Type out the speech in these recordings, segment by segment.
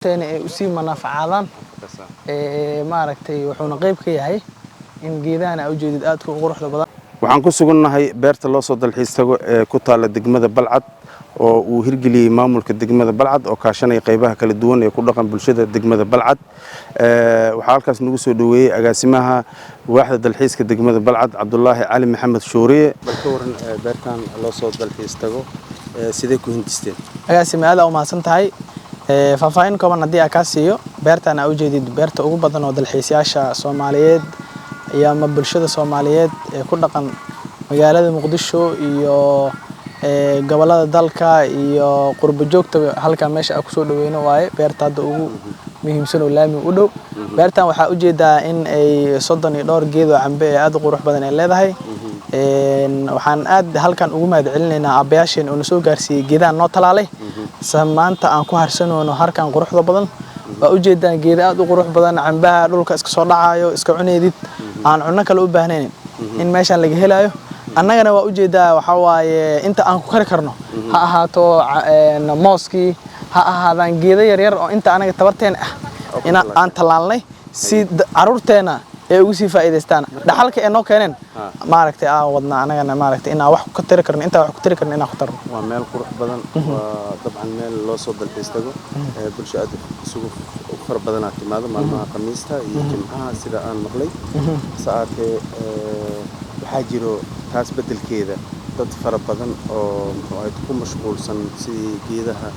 ay u sii manaafacaadaan maaragtay wuxuuna qayb ka yahay in geedahana u jeedid aad ku quruxda badan. waxaan ku sugannahay beerta loo soo dalxiis tago ee ku taala degmada Balcad oo uu hirgeliyay maamulka degmada Balcad oo kaashanaya qaybaha kala duwan ee ku dhaqan bulshada degmada Balcad. waxa halkaas nagu soo dhaweeyay agaasimaha waaxda dalxiiska degmada Balcad Cabdullaahi Cali Maxamed Shuuriye. balka waran beertan loo soo dalxiis tago sidee ku hindisteen? agaasimaha u mahadsan tahay faahfaahin kooban haddii aan ka siiyo beertan u jeedid beerta ugu badan oo dalxiisayaasha Soomaaliyeed iyo ama bulshada Soomaaliyeed ee ku dhaqan magaalada Muqdisho iyo gobolada dalka iyo qurbo joogta halka meesha ku soo dhaweyno waaye beerta hadda ugu muhiimsan oo laami u dhow. beertan waxa u jeedaa in ay 32 geed oo cambe aad u qurux badan ay leedahay. waxaan aad halkan ugu mahadcelinaynaa abayaasheen oo soo gaarsiiyay geedaha noo talaalay maanta aan ku harsanoono harkan quruxda badan. waa u jeedaan geed aad u qurux badan cambaha dhulka iska soo dhacayo iska cuneedid aan cunno kale u baahnayn in meeshan laga helayo. annagana waa u jeedaa waxa waaye inta aan ku kari karno ha ahaato mooski ha ahaadaan geedo yar yar oo inta anaga tabarteen ah in aan talaalnay si caruurteena ay ugu sii faa'iideystaan dhaxalka ee noo keeneen maaragtay aan wadna anagana maaragtay in aan wax ku tiri karno inta wax ku tiri karno in aan ku tarno. waa meel qurux badan waa dabcan meel loo soo dalxiis tago bulshada isugu far badan aad timaado maalmaha khamiista iyo jimcaha sida aan maqlay saacadee waxaa jiro taas bedelkeeda dad fara badan oo ay ku mashquulsan sidii geedaha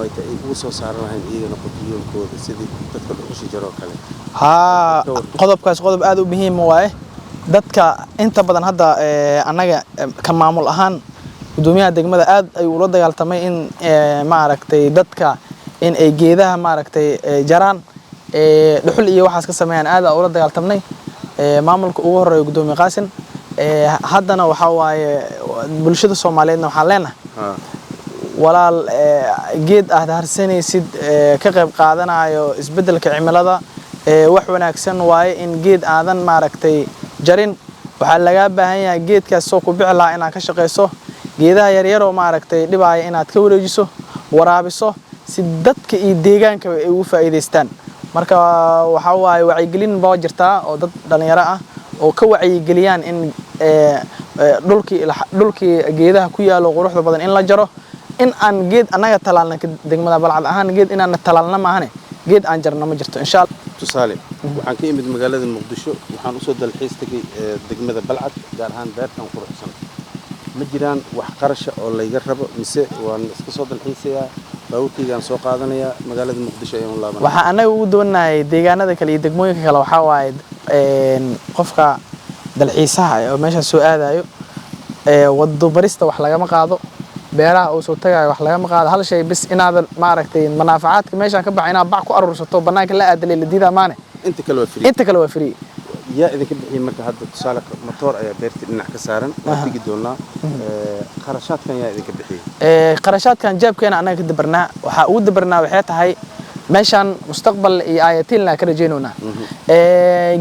ay ugu soo saaran lahayn iyagana qodiyoonkooda sidii dadka dhuxusha jaro kale. qodobkaas qodob aad u muhiim waaye dadka inta badan hadda anaga ka maamul ahaan gudoomiyaha degmada aad ay ula dagaaltamay in maaragtay dadka in ay geedaha maaragtay jaraan dhuxul iyo waxaas ka sameeyaan aad ula dagaaltamnay maamulka ugu horeeyo gudoomiye Qaasin. haddana waxa waaye bulshada Soomaaliyeedna waxaan leenahay walaal geed aad harsanaysid ka qayb qaadanayo isbedelka cimilada wax wanaagsan waaye in geed aadan maaragtay jarin. waxa laga baahan yahay geedkaas soo ku bixi lahaa inaad ka shaqeyso geedaha yar yar oo maaragtay dhibaaya inaad ka wareejiso waraabiso si dadka iyo deegaanka ay ugu faa'iideystaan. marka waxa waaye wacyigelin baa jirta oo dad dhalinyaro ah oo ka wacyigeliyaan in dhulkii geedaha ku yaalo quruxda badan in la jaro in aan geed anaga talaalna degmada Balcad ahaan geed inaan talaalna ma ahane geed aan jarno ma jirto insha Allah. tusaale waxaan ka imid magaalada Muqdisho waxaan u soo dalxiis tagay degmada Balcad gaar ahaan beertan quruxsan ma jiraan wax qarash oo la iga rabo mise waan iska soo dalxiisayaa bawtigaan soo qaadanaya magaalada Muqdisho ayaan laabanaa. waxa anaga ugu doonahay deegaanada kale iyo degmooyinka kale waxa waaye qofka dalxiisaha oo meesha soo aadayo wado barista wax laga ma qaado beeraha oo soo tagay wax laga ma qaado hal shay bis inaad maaragtay manaafacaadka meesha ka baxay inaad bac ku arursato banaanka la aadalay la diidaa maane inta kale waa free yaa idinka bixiyay marka hadda tusaale motor ayaa beerta dhinac ka saaran waa tigi doonaa qarashaadkan yaa idinka bixiyay qarashaadkan jeebkeena anaga ka dabarnaa waxa ugu dabarnaa waxay tahay meeshan mustaqbal iyo ayatilna ka rajeynona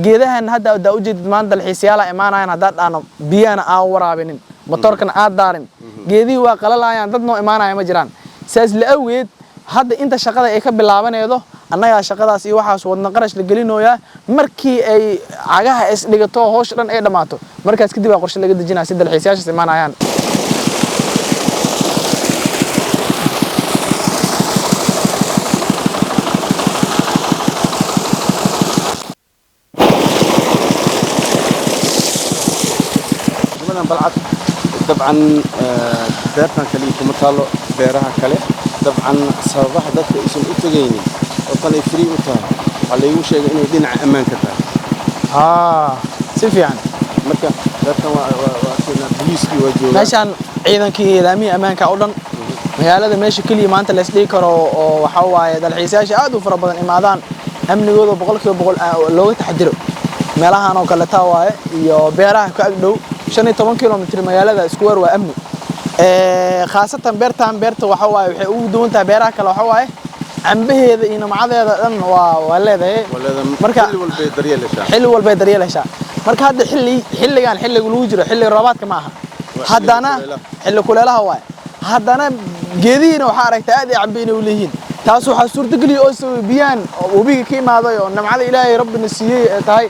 geedahan hadda u jeedid maan dalxiisayaal imaanayaan hadda dhaano biyana aan waraabinin motorkan aad daarin geedii waa qalalayaan dad noo imaanaya ma jiraan saas la aweed hadda inta shaqada ay ka bilaabaneedo annaga shaqadaas iyo waxaas wadna qarash la gelinooyaa markii ay cagaha is dhigato hoosh dhan ay dhamaato markaas kadib waa qorshe laga dejinaa si dalxiisayaasha imaanayaan. Balcad dabcan beertan kale kuma taalo beeraha kale dabcan sababaha dadka aysan u tagaynin oo tan ay free u tahay waxa la igu sheegay inay dhinaca ammaanka tahay. si fiican marka beertan waa sida booliiskii waa joogaa meeshan ciidankii ilaamiye ammaanka u dhan magaalada meesha kaliya maanta la isdhigi karo oo waxa waaye dalxiisayaasha aad u fara badan imaadaan amnigooda 100% looga taxadiro meelahan oo kale taa waaye iyo beeraha ka ag dhow 15 kilomitir magaalada isku war waa amni khaasatan beertan beerta waxa waaye waxay ugu duwan tahay beeraha kale waxa waaye cambaheeda iyo macdeeda dhan waa leedahay marka xilli walba daryeelasha marka hadda xilligan xilliga lagu jiro xilli roobaadka ma aha haddana xilli kuleelaha waaye haddana geediina waxa aragtay aad ay cambe inay u leeyihiin taas waxaa suurtageliya oo biyaan webiga ka imaaday oo nimcada ilaahay rabbina siiyey ee tahay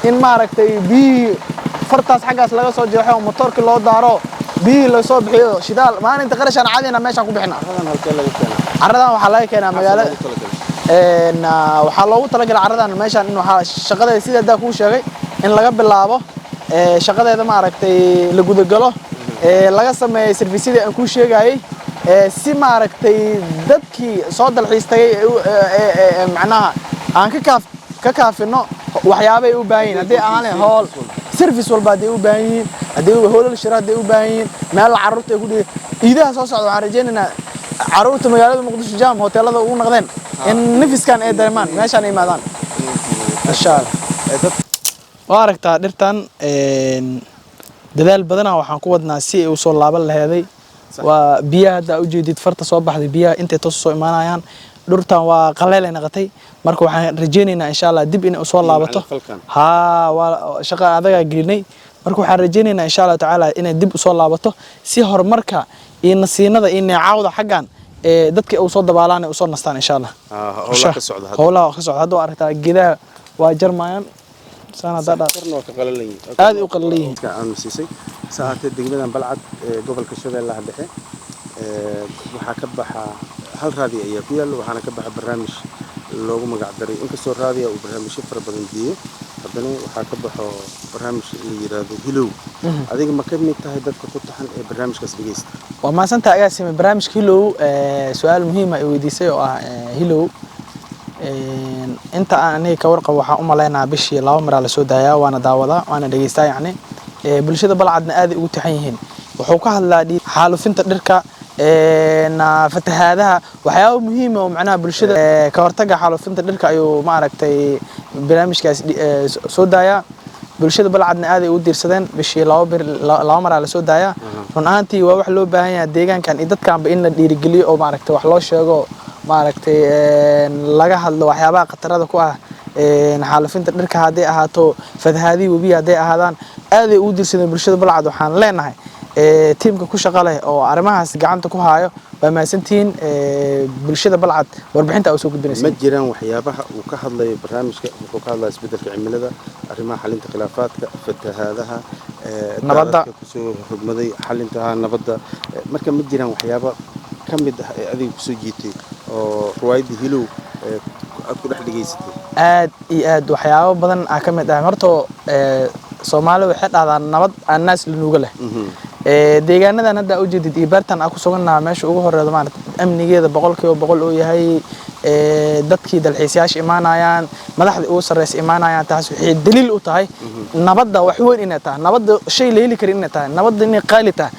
in maaragtay biyihii fartaas xaggaas laga soo jeexo oo motoorkii loo daaro biyihii la soo bixiyo shidaal maalinta qarashaan caadina meeshaan ku bixina carradan waxaa laga keenaa magaalada waxaa loogu talagalay carradan meeshaan in waxaa shaqadeeda sida haddaa kuu sheegay in laga bilaabo shaqadeeda maaragtay la gudagalo laga sameeyay servisyadii aan kuu sheegayay si maaragtay dadkii soo dalxiis tagay macnaha aan ka kaafino waxyaabay u baahan yihiin haddii aan hool service walba haddii u baahan yihiin haddii hoolal shira haddii u baahan yihiin meel carruurta ay ku dhigay iidaha soo socda waxaan rajaynaynaa carruurta magaalada muqdisho jaam hoteelada ugu noqdeen in nafiskan ay dareemaan meeshaan ay imaadaan insha Allah waa aragtaa dhirtan dadaal badanaa waxaan ku wadnaa si ay u soo laaban laheeday waa biyaha hadda u jeedid farta soo baxday biyaha intay toos soo imaanayaan dhurtan waa qaleel ay noqotay marka waxaan rajaynaynaa insha Allah dib inay u soo laabato waa shaqo adaga gelinay marka waxaan rajaynaynaa insha Allah tacaala inay dib u soo laabato si horumarka iyo nasiinada iyo neecawda xaggan dadka u soo dabaalaan ay u soo nastaan insha Allah howlaha ka socda hadda aragtaa geedaha waa jarmayaan sana dada aad u qalalayeen aan siisay saacada degmadan balcad gobolka Shabeellaha Dhexe waxa ka baxa hal raadi ayaa ku yaal waxaana ka baxa barnaamij loogu magac daray inkastoo raadiga uu barnaamijyo fara badan diiyo haddana waxaa ka baxo barnaamij la yiraahdo Hilow adiga ma ka mid tahay dadka ku taxan ee barnaamijkaas dhageysta waa ma santa ayaa simay barnaamijka Hilow su'aal muhiim ah ay weydiisay oo ah Hilow inta aan ka warqabo waxaan u maleynaa bishii 2 mar la soo daayaa waana daawada waana dhageystaa yacni bulshada balcadna aad ugu taxan yihiin wuxuu ka hadlaa xaalufinta dhirka fatahaadaha waxyaabo muhiim ah oo macnaha bulshada ka hortaga xaalufinta dhirka ayuu maaragtay barnaamijkaas soo daayaa bulshada balcadna aad ay u diirsadeen bishii 2 mar la soo daayaa run ahaantii waa wax loo baahan yahay deegaankan iyo dadkaanba in la dhiirigeliyo oo maaragtay wax loo sheego maaragtay laga hadlo waxyaabaha khatarada ku ah xaalufinta dhirka haday ahaato fatahaadii webiga haday ahaadaan aad ay u diirsadeen bulshada balcad waxaan leenahay tiimka ku shaqo leh oo arrimahaas gacanta ku haayo waa maasantiin bulshada balcad warbixinta ay soo gudbinaysaa ma jiraan waxyaabaha uu ka hadlayo barnaamijka wuxuu ka hadlayaa isbeddelka cimilada arrimaha xalinta khilaafaadka fatahaadaha nabadda ku soo rogmaday xalinta nabadda marka ma jiraan waxyaabo ka mid ah ee adiga ku soo jiitay oo ruwaayada Hilow aad ku dhex dhageysatay aad iyo aad waxyaabo badan ka mid ah horta Soomaaliya waxay dhahdaan nabad aan naas lanuga leh deegaanadan hadda u jeedid iyo bartan aan ku sugannahay meesha ugu horeedo maaragtay amnigeeda 100% oo yahay dadkii dalxiisayaasha imaanayaan madaxda ugu sarreeyay imaanayaan taas waxay daliil u tahay nabadda wax weyn inay tahay nabadda shay la heli karin inay tahay nabadda inay qaali tahay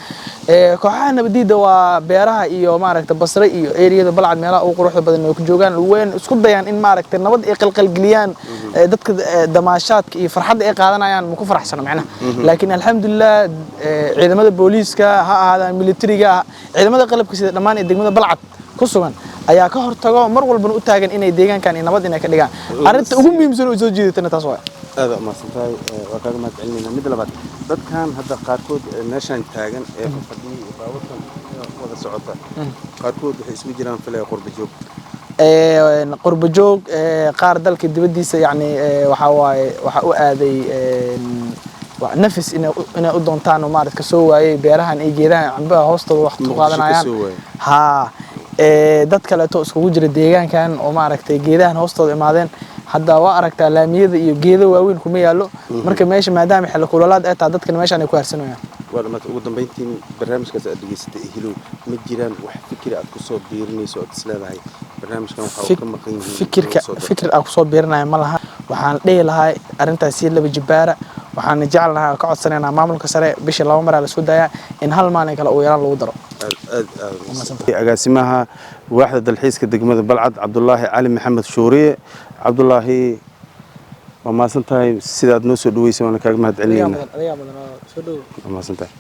kooxaha nabadiida waa beeraha iyo maaragtay Basra iyo eriyada balcad meelaha ugu quruxda badan oo ku joogaan weyn isku dayaan in maaragtay nabad ay qalqal galiyaan dadka damaashaadka iyo farxadda ay qaadanayaan ma ku faraxsano macnaha laakiin alxamdulillah ciidamada booliiska ha ahaadaan militariga ciidamada qalabka sida dhamaan ee degmada balcad ku sugan ayaa ka hortago mar walba u taagan inay deegaankan iyo nabad inay ka dhigaan arinta ugu muhiimsan oo soo jeeditana taas waa aad ma santahay waa kaaga mahadcelinayna mid labaad dadkan hadda qaarkood meeshan taagan ee fadhiyo baawarkan wada socota qaarkood waxay isugu jiraan filay qurba joog qaar dalka dibadiisa yani waxa u aaday nafis inay u doontaan oo maarad ka soo waayay beerahan ay geedahan cambaha hoostooda wax ku qaadanayaan dad kale oo iskugu jira deegaankan oo maaragtay geedahan hoostooda imaadeen hadda waa aragtaa laamiyada iyo geedo waaweyn kuma yaalo marka meesha maadaama xilli kululaad ay tahay dadkan meeshan ay ku harsanayaan walaal ugu dambeyntii barnaamijkaas aad dhageysatay Hilow ma jiraan wax fikir aad ku soo biirinayso oo isleedahay barnaamijkan waxa uu ka maqan yahay fikir aad ku soo biirinayo ma laha waxaan dhihi lahaa arintaas si laba jibaara waxaan jecel lahaa ka codsanaynaa maamulka sare bishii 2 mar la soo daayaa in hal maalin kale uu yaraan lagu daro agaasimaha waaxda dalxiiska degmada balcad Cabdullaahi Cali Maxamed Shuuriye Cabdullaahi waa maasantahay sidaad noo soo dhaweysay waan kaaga mahadcelinaynaa adiga badan soo dhaw maasantahay